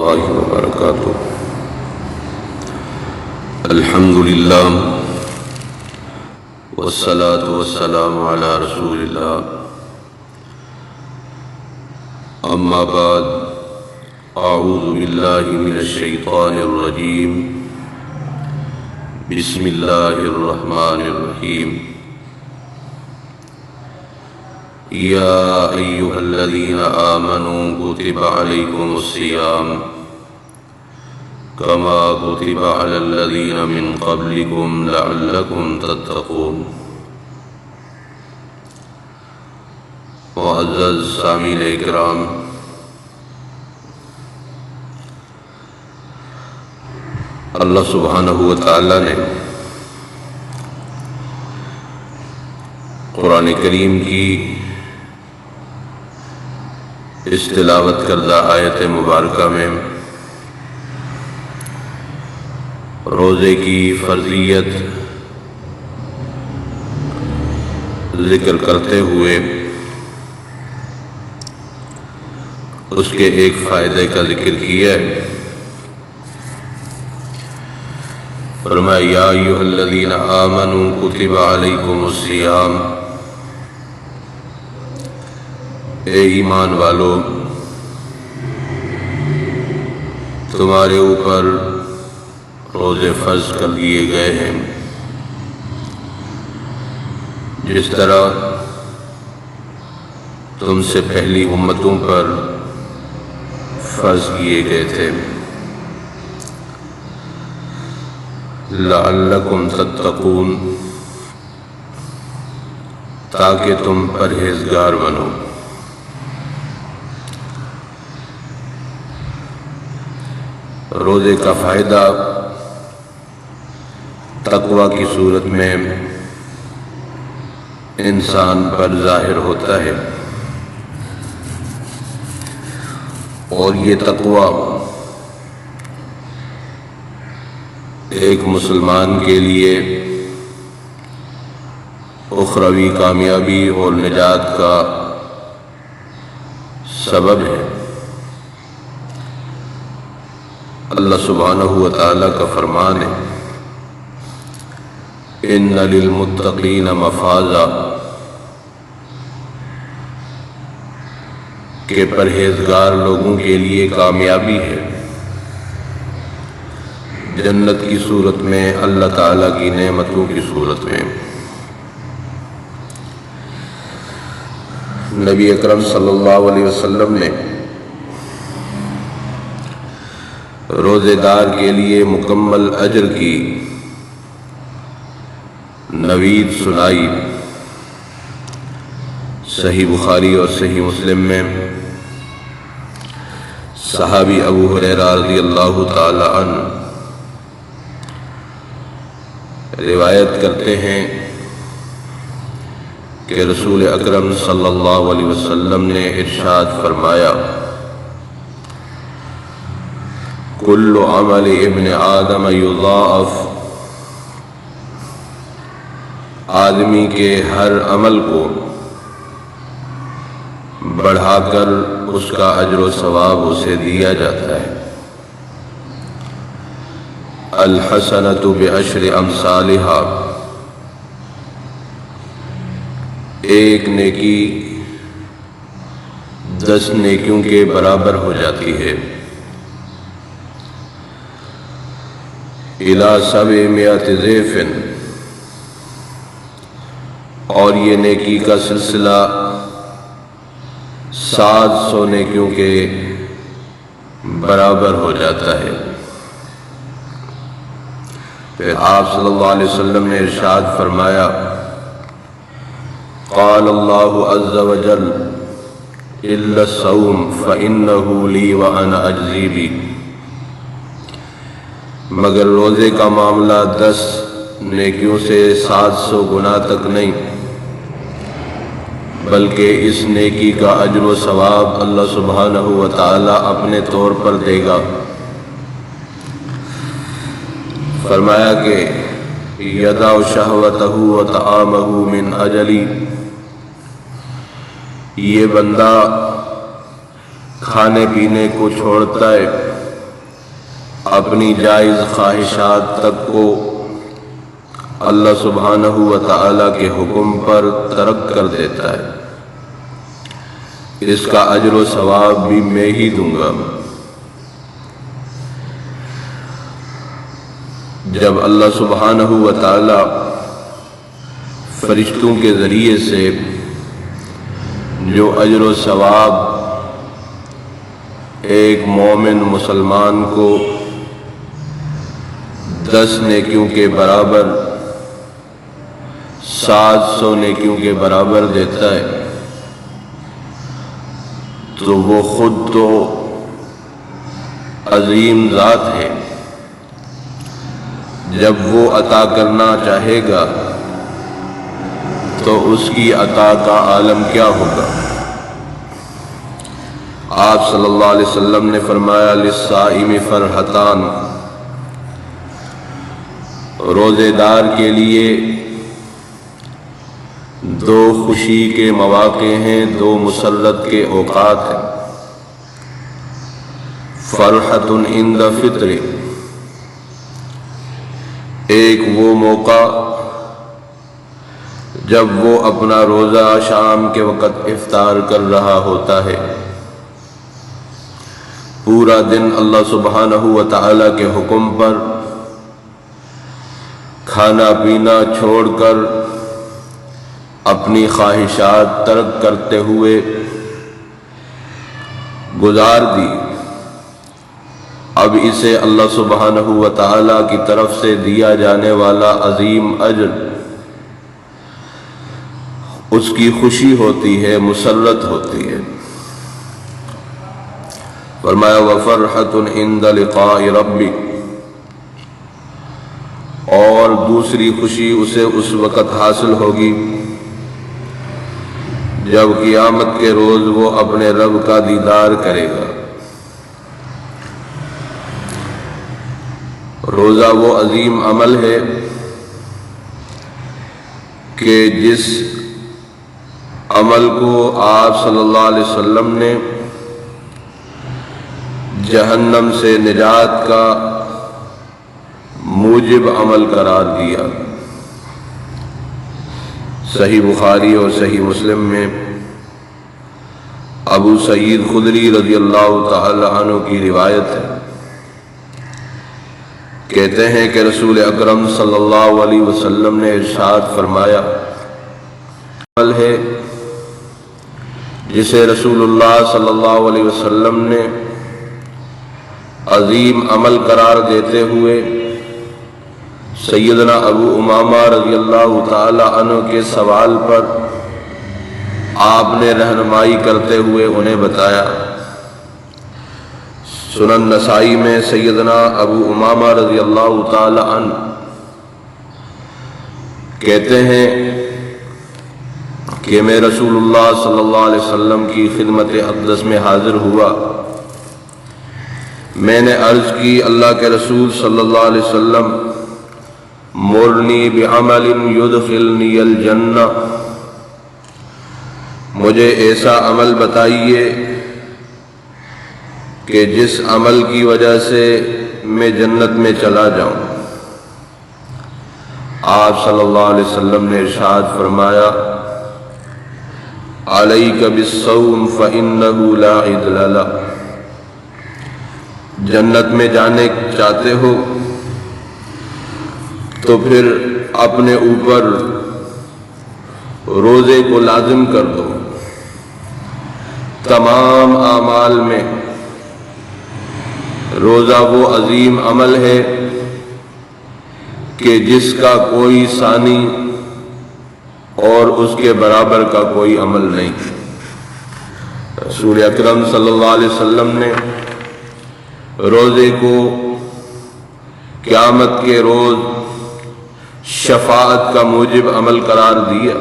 الله وبركاته. الحمد لله والصلاة والسلام على رسول الله. أما بعد، أعوذ بالله من الشيطان الرجيم. بسم الله الرحمن الرحيم. يا أيها الذين آمنوا كتب عليكم الصيام كما كتب على الذين من قبلكم لعلكم تتقون. معزز سامعین اکرام، اللہ سبحانہ و تعالی نے قرآن کریم کی اس تلاوت کردہ آیت مبارکہ میں روزے کی فرضیت ذکر کرتے ہوئے اس کے ایک فائدے کا ذکر کیا ہے. فرمایا یا ایھا الذین آمنوا کتب علیکم الصیام، اے ایمان والو، تمہارے اوپر روزے فرض کر دیے گئے ہیں جس طرح تم سے پہلی امتوں پر فرض کیے گئے تھے. لعلکم تتقون، تاکہ تم پرہیزگار بنو. روزے کا فائدہ تقوی کی صورت میں انسان پر ظاہر ہوتا ہے، اور یہ تقوی ایک مسلمان کے لیے اخروی کامیابی اور نجات کا سبب ہے. اللہ سبحانہ و تعالیٰ کا فرمان ہے ان للمتقین مفازا، کہ پرہیزگار لوگوں کے لیے کامیابی ہے جنت کی صورت میں، اللہ تعالیٰ کی نعمتوں کی صورت میں. نبی اکرم صلی اللہ علیہ وسلم نے روزے دار کے لیے مکمل اجر کی نوید سنائی. صحیح بخاری اور صحیح مسلم میں صحابی ابو ہریرہ رضی اللہ تعالی عنہ روایت کرتے ہیں کہ رسول اکرم صلی اللہ علیہ وسلم نے ارشاد فرمایا کل عمل ابن آدم یضاعف، آدمی کے ہر عمل کو بڑھا کر اس کا اجر و ثواب اسے دیا جاتا ہے. الحسنۃ بعشر امثالھا، ایک نیکی 10 نیکیوں کے برابر ہو جاتی ہے. الی 700 ضعف، اور یہ نیکی کا سلسلہ 700 نیکیوں کے برابر ہو جاتا ہے. پھر آپ صلی اللہ علیہ وسلم نے ارشاد فرمایا قال اللہ عز وجل الا الصوم فإنہ لی وأنا اجزی بہ، مگر روزے کا معاملہ 10 نیکیوں سے 700 گنا تک نہیں، بلکہ اس نیکی کا اجر و ثواب اللہ سبحانہ و تعالی اپنے طور پر دے گا. فرمایا کہ یدع شہوتہ وطعامہ من اجلی، یہ بندہ کھانے پینے کو چھوڑتا ہے اپنی جائز خواہشات تک کو اللہ سبحانہ و تعالی کے حکم پر ترک کر دیتا ہے، اس کا اجر و ثواب بھی میں ہی دوں گا۔ جب اللہ سبحانہ و تعالی فرشتوں کے ذریعے سے جو اجر و ثواب ایک مومن مسلمان کو 10 نیکیوں کے برابر 700 نیکیوں کے برابر دیتا ہے، تو وہ خود تو عظیم ذات ہے، جب وہ عطا کرنا چاہے گا تو اس کی عطا کا عالم کیا ہوگا۔ آپ صلی اللہ علیہ وسلم نے فرمایا للصائم فرحتان، روزے دار کے لیے 2 خوشی کے مواقع ہیں، 2 مسرت کے اوقات ہیں۔ فرحت عند فطر، ایک وہ موقع جب وہ اپنا روزہ شام کے وقت افطار کر رہا ہوتا ہے، پورا دن اللہ سبحانہ و تعالی کے حکم پر کھانا پینا چھوڑ کر اپنی خواہشات ترک کرتے ہوئے گزار دی، اب اسے اللہ سبحانہ و تعالی کی طرف سے دیا جانے والا عظیم اجر، اس کی خوشی ہوتی ہے، مسرت ہوتی ہے۔ فرمایا وَفَرْحَةٌ عِنْدَ لِقَاءِ رَبِّ، اور دوسری خوشی اسے اس وقت حاصل ہوگی جب قیامت کے روز وہ اپنے رب کا دیدار کرے گا۔ روزہ وہ عظیم عمل ہے کہ جس عمل کو آپ صلی اللہ علیہ وسلم نے جہنم سے نجات کا موجب عمل قرار دیا۔ صحیح بخاری اور صحیح مسلم میں ابو سعید خدری رضی اللہ تعالی عنہ کی روایت ہے، کہتے ہیں کہ رسول اکرم صلی اللہ علیہ وسلم نے ارشاد فرمایا، عمل ہے جسے رسول اللہ صلی اللہ علیہ وسلم نے عظیم عمل قرار دیتے ہوئے سیدنا ابو امامہ رضی اللہ تعالی عنہ کے سوال پر آپ نے رہنمائی کرتے ہوئے انہیں بتایا۔ سنن نسائی میں سیدنا ابو امامہ رضی اللہ تعالی عنہ کہتے ہیں کہ میں رسول اللہ صلی اللہ علیہ وسلم کی خدمت اقدس میں حاضر ہوا، میں نے عرض کی اللہ کے رسول صلی اللہ علیہ وسلم مرنی بعمل یدخلنی الجنہ، مجھے ایسا عمل بتائیے کہ جس عمل کی وجہ سے میں جنت میں چلا جاؤں۔ آپ صلی اللہ علیہ وسلم نے ارشاد فرمایا علیک بالصوم فإنہ لا عدل لہ، جنت میں جانے چاہتے ہو تو پھر اپنے اوپر روزے کو لازم کر دو۔ تمام اعمال میں روزہ وہ عظیم عمل ہے کہ جس کا کوئی ثانی اور اس کے برابر کا کوئی عمل نہیں۔ رسول اکرم صلی اللہ علیہ وسلم نے روزے کو قیامت کے روز شفاعت کا موجب عمل قرار دیا۔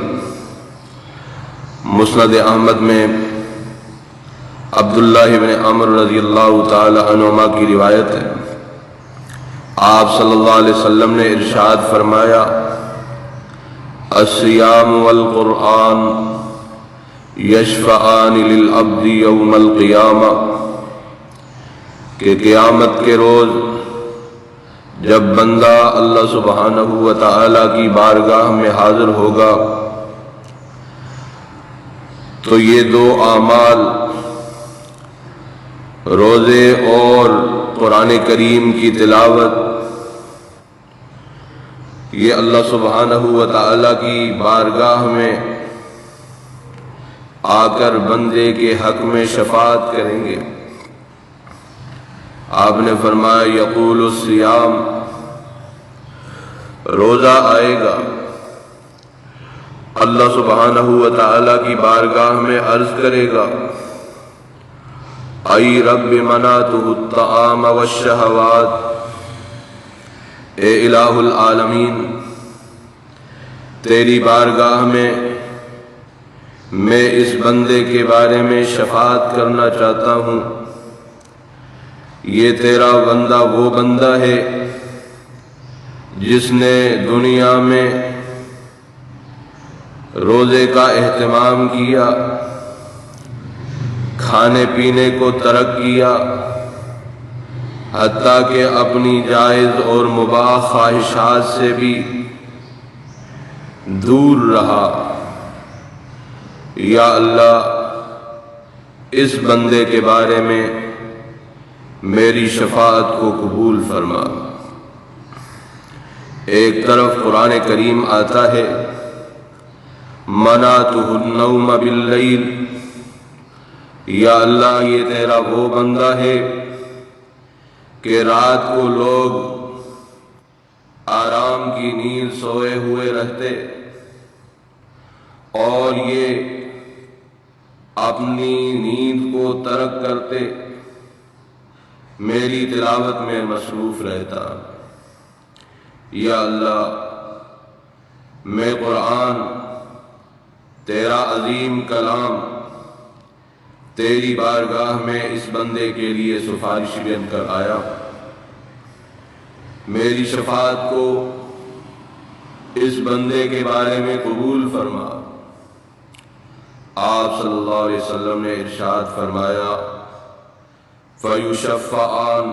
مسند احمد میں عبداللہ بن عمرو رضی اللہ تعالی عنہما کی روایت ہے، آپ صلی اللہ علیہ وسلم نے ارشاد فرمایا الصیام والقرآن یشفعان للعبد یوم القیامہ، کہ قیامت کے روز جب بندہ اللہ سبحانہ و تعالی کی بارگاہ میں حاضر ہوگا تو یہ دو اعمال روزے اور قرآن کریم کی تلاوت یہ اللہ سبحانہ و تعالی کی بارگاہ میں آ کر بندے کے حق میں شفاعت کریں گے۔ آپ نے فرمایا یقول الصیام، روزہ آئے گا، اللہ سبحانہ و تعالی کی بارگاہ میں عرض کرے گا ای رب منعتہ الطعام والشہوات، اے الہ العالمین تیری بارگاہ میں اس بندے کے بارے میں شفاعت کرنا چاہتا ہوں۔ یہ تیرا بندہ وہ بندہ ہے جس نے دنیا میں روزے کا اہتمام کیا، کھانے پینے کو ترک کیا، حتیٰ کہ اپنی جائز اور مباح خواہشات سے بھی دور رہا۔ یا اللہ اس بندے کے بارے میں میری شفاعت کو قبول فرما۔ ایک طرف قرآن کریم آتا ہے منعتہ النوم باللیل، یا اللہ یہ تیرا وہ بندہ ہے کہ رات کو لوگ آرام کی نیند سوئے ہوئے رہتے اور یہ اپنی نیند کو ترک کرتے، میری تلاوت میں مصروف رہتا۔ یا اللہ میں قرآن تیرا عظیم کلام تیری بارگاہ میں اس بندے کے لیے سفارش بن کر آیا، میری شفاعت کو اس بندے کے بارے میں قبول فرما۔ آپ صلی اللہ علیہ وسلم نے ارشاد فرمایا فَيُشَفَّعَانِ،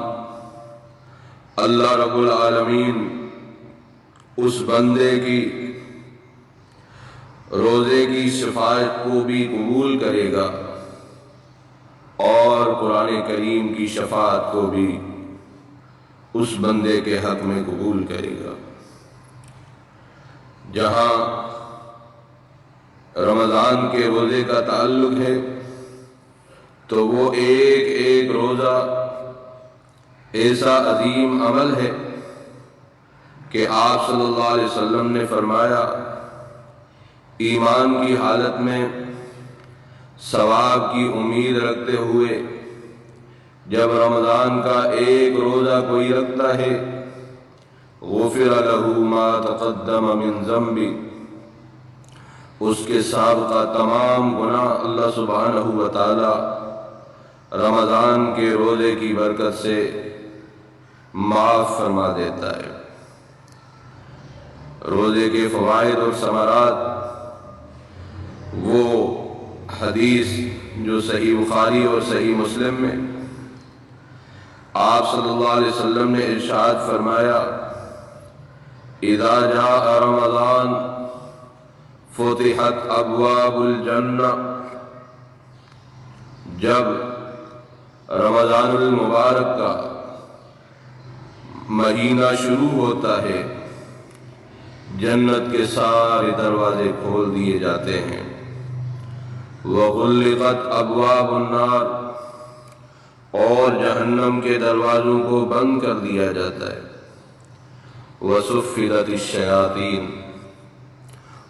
اللہ رب العالمین اس بندے کی روزے کی شفاعت کو بھی قبول کرے گا اور قرآن کریم کی شفاعت کو بھی اس بندے کے حق میں قبول کرے گا۔ جہاں رمضان کے روزے کا تعلق ہے تو وہ ایک ایک روزہ ایسا عظیم عمل ہے کہ آپ صلی اللہ علیہ وسلم نے فرمایا ایمان کی حالت میں ثواب کی امید رکھتے ہوئے جب رمضان کا ایک روزہ کوئی رکھتا ہے غفر له ما تقدم من ذنبه، اس کے سابقہ تمام گناہ اللہ سبحانہ و تعالی رمضان کے روزے کی برکت سے معاف فرما دیتا ہے۔ روزے کے فوائد اور ثمرات، وہ حدیث جو صحیح بخاری اور صحیح مسلم میں آپ صلی اللہ علیہ وسلم نے ارشاد فرمایا اذا جاء رمضان فتحت ابواب الجنہ، جب رمضان المبارک کا مہینہ شروع ہوتا ہے جنت کے سارے دروازے کھول دیے جاتے ہیں، وغلقت ابواب النار، اور جہنم کے دروازوں کو بند کر دیا جاتا ہے، وصفدت الشیاطین،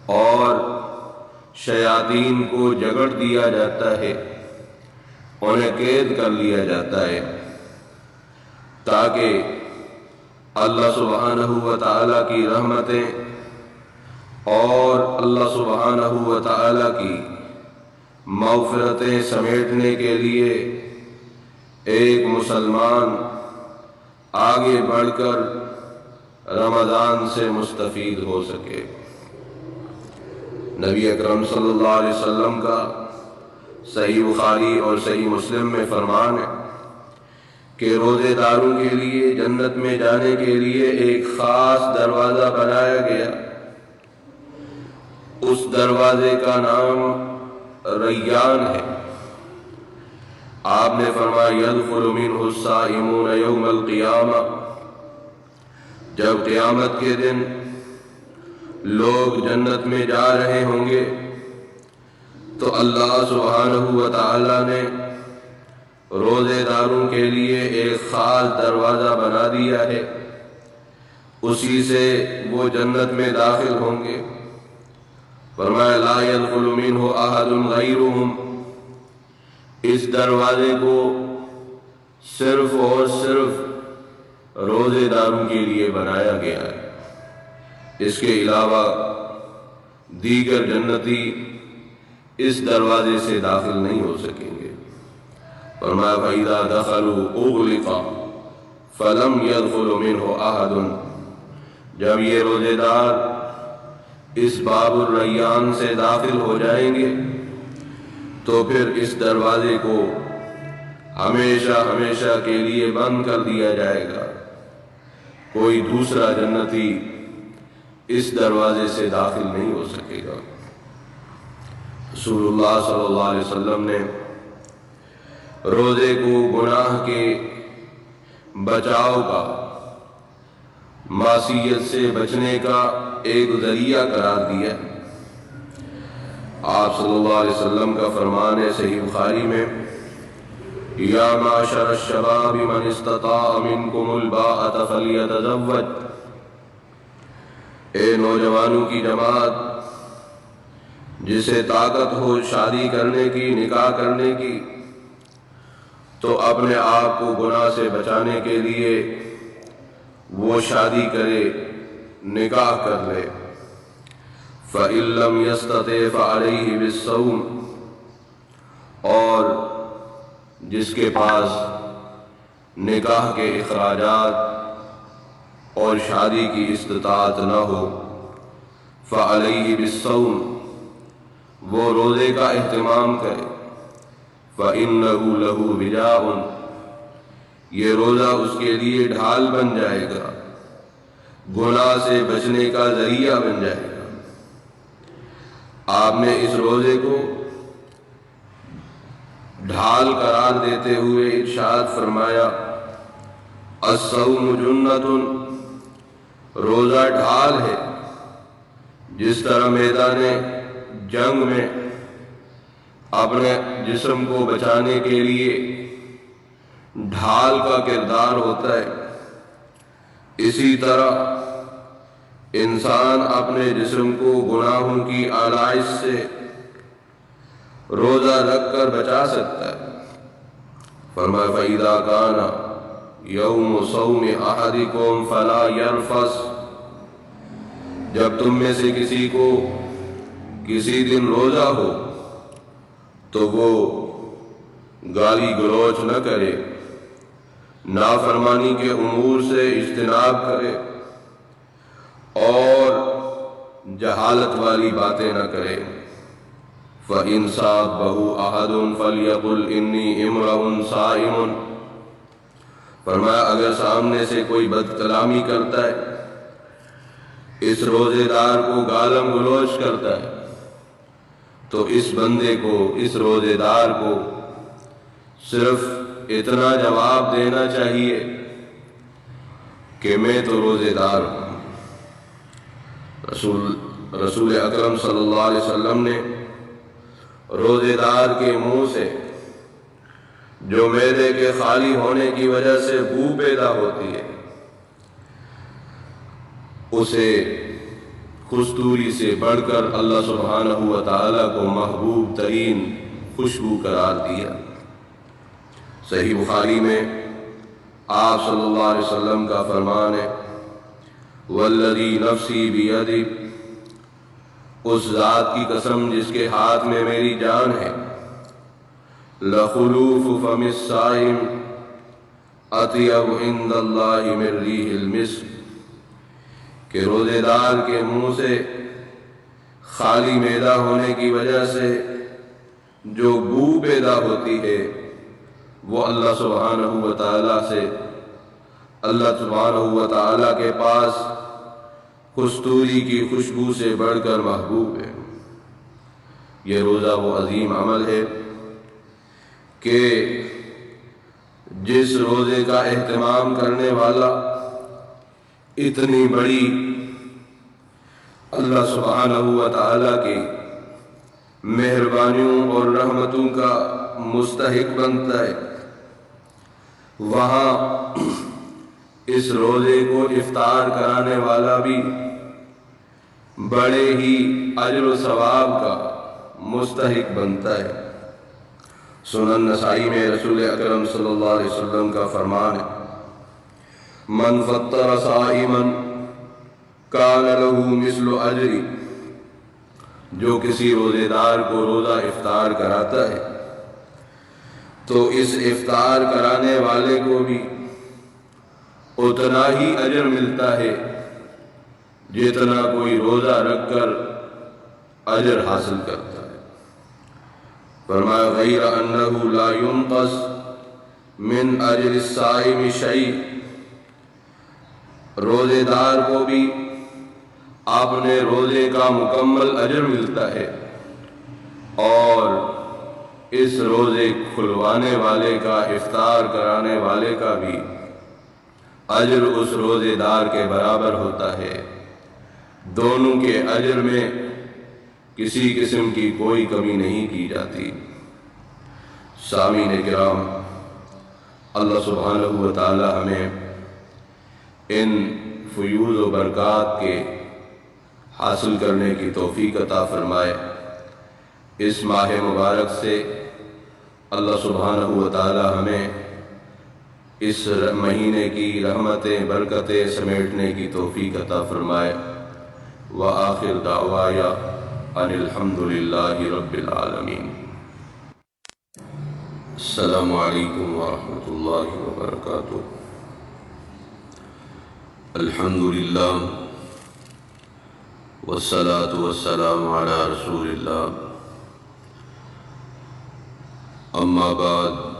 اور شیاطین کو جگڑ دیا جاتا ہے، انہیں قید کر لیا جاتا ہے تاکہ اللہ سبحانہ و تعالی کی رحمتیں اور اللہ سبحانہ و تعالی کی مغفرتیں سمیٹنے کے لیے ایک مسلمان آگے بڑھ کر رمضان سے مستفید ہو سکے۔ نبی اکرم صلی اللہ علیہ وسلم کا صحیح بخاری اور صحیح مسلم میں فرمان ہے کہ روزے داروں کے لیے جنت میں جانے کے لیے ایک خاص دروازہ بنایا گیا، اس دروازے کا نام ریان ہے۔ آپ نے فرمایا یدخل منہ الصائمون یوم القیامہ، جب قیامت کے دن لوگ جنت میں جا رہے ہوں گے تو اللہ سبحانہ و تعالی نے روزے داروں کے لیے ایک خاص دروازہ بنا دیا ہے، اسی سے وہ جنت میں داخل ہوں گے۔ فرمایا لا يدخل منہ احد غیرہم، اس دروازے کو صرف اور صرف روزے داروں کے لیے بنایا گیا ہے، اس کے علاوہ دیگر جنتی اس دروازے سے داخل نہیں ہو سکیں گے۔ فرمایا فَإِذَا دَخَلُوا أُغْلِقَ فَلَمْ يَدْخُلُ مِنْهُ أَحَدٌ، جب یہ روزے دار اس باب الریان سے داخل ہو جائیں گے تو پھر اس دروازے کو ہمیشہ ہمیشہ کے لیے بند کر دیا جائے گا، کوئی دوسرا جنتی اس دروازے سے داخل نہیں ہو سکے گا۔ رسول اللہ صلی اللہ علیہ وسلم نے روزے کو گناہ کے بچاؤ کا، معصیت سے بچنے کا ایک ذریعہ قرار دیا۔ آپ صلی اللہ علیہ وسلم کا فرمان ہے صحیح بخاری میں، یا معشر الشباب من استطاع منکم الباءۃ فلیتزوج، اے نوجوانوں کی جماعت، جسے طاقت ہو شادی کرنے کی، نکاح کرنے کی، تو اپنے آپ کو گناہ سے بچانے کے لیے وہ شادی کرے، نکاح کر لے۔ فَإِن لَّمْ يَسْتَطِعْ فَعَلَيْهِ بِالصَّوْمِ، اور جس کے پاس نکاح کے اخراجات اور شادی کی استطاعت نہ ہو، فَعَلَيْهِ بِالصَّوْمِ، وہ روزے کا اہتمام کرے۔ فَإِنَّهُ لَهُ وِجَاءٌ، یہ روزہ اس کے لیے ڈھال بن جائے گا، گناہ سے بچنے کا ذریعہ بن جائے گا۔ آپ نے اس روزے کو ڈھال قرار دیتے ہوئے ارشاد فرمایا الصوم جنۃ، روزہ ڈھال ہے۔ جس طرح میدان جنگ میں اپنے جسم کو بچانے کے لیے ڈھال کا کردار ہوتا ہے، اسی طرح انسان اپنے جسم کو گناہوں کی آلائش سے روزہ رکھ کر بچا سکتا ہے۔ فرمایا فَإِذَا كَانَ يَوْمُ صَوْمِ أَحَدِكُمْ فَلَا يَرْفَثْ، جب تم میں سے کسی کو کسی دن روزہ ہو تو وہ گالی گلوچ نہ کرے، نافرمانی کے امور سے اجتناب کرے اور جہالت والی باتیں نہ کرے۔ فَإِنْ صَابَهُ أَحَدٌ فَلْيَقُلْ إِنِّي امْرَؤٌ صَائِمٌ، فرمایا اگر سامنے سے کوئی بد کلامی کرتا ہے، اس روزے دار کو گالم گلوچ کرتا ہے، تو اس بندے کو، اس روزے دار کو صرف اتنا جواب دینا چاہیے کہ میں تو روزے دار ہوں۔ رسول اکرم صلی اللہ علیہ وسلم نے روزے دار کے منہ سے جو معدے کے خالی ہونے کی وجہ سے بو پیدا ہوتی ہے، اسے کستوری سے بڑھ کر اللہ سبحانہ و تعالیٰ کو محبوب ترین خوشبو قرار دیا۔ صحیح بخاری میں آپ صلی اللہ علیہ وسلم کا فرمان ہے والذی نفسی بیدہ، اس ذات کی قسم جس کے ہاتھ میں میری جان ہے، لخلوف فم الصائم اطیب عند اللہ من ریح المسک، کہ روزے دار کے منہ سے خالی معدہ ہونے کی وجہ سے جو بو پیدا ہوتی ہے وہ اللہ سبحانہ و تعالیٰ سے، اللہ سبحانہ و تعالیٰ کے پاس کستوری کی خوشبو سے بڑھ کر محبوب ہے۔ یہ روزہ وہ عظیم عمل ہے کہ جس روزے کا اہتمام کرنے والا اتنی بڑی اللہ سبحانہ و تعالیٰ کی مہربانیوں اور رحمتوں کا مستحق بنتا ہے، وہاں اس روزے کو افطار کرانے والا بھی بڑے ہی اجر و ثواب کا مستحق بنتا ہے۔ سنن نسائی میں رسول اکرم صلی اللہ علیہ وسلم کا فرمان ہے، من فطر صائما کان لہ مثل اجری، جو کسی روزے دار کو روزہ افطار کراتا ہے تو اس افطار کرانے والے کو بھی اتنا ہی اجر ملتا ہے جتنا کوئی روزہ رکھ کر اجر حاصل کرتا ہے۔ فرمایا غیر انہ لا ينقص من اجر الصائم شیء، روزے دار کو بھی اپنے روزے کا مکمل اجر ملتا ہے، اور اس روزے کھلوانے والے کا، افطار کرانے والے کا بھی اجر اس روزے دار کے برابر ہوتا ہے۔ دونوں کے اجر میں کسی قسم کی کوئی کمی نہیں کی جاتی۔ سامعین کرام، اللہ سبحانہ و تعالی ہمیں ان فیوض و برکات کے حاصل کرنے کی توفیق عطا فرمائے۔ اس ماہ مبارک سے اللہ سبحانہ و تعالی ہمیں اس مہینے کی رحمتیں، برکتیں سمیٹنے کی توفیق عطا فرمائے۔ وآخر دعوایا ان الحمد للہ رب العالمین۔ السلام علیکم ورحمۃ اللہ وبرکاتہ۔ الحمد للہ والصلاة والسلام علی رسول اللہ، اما بعد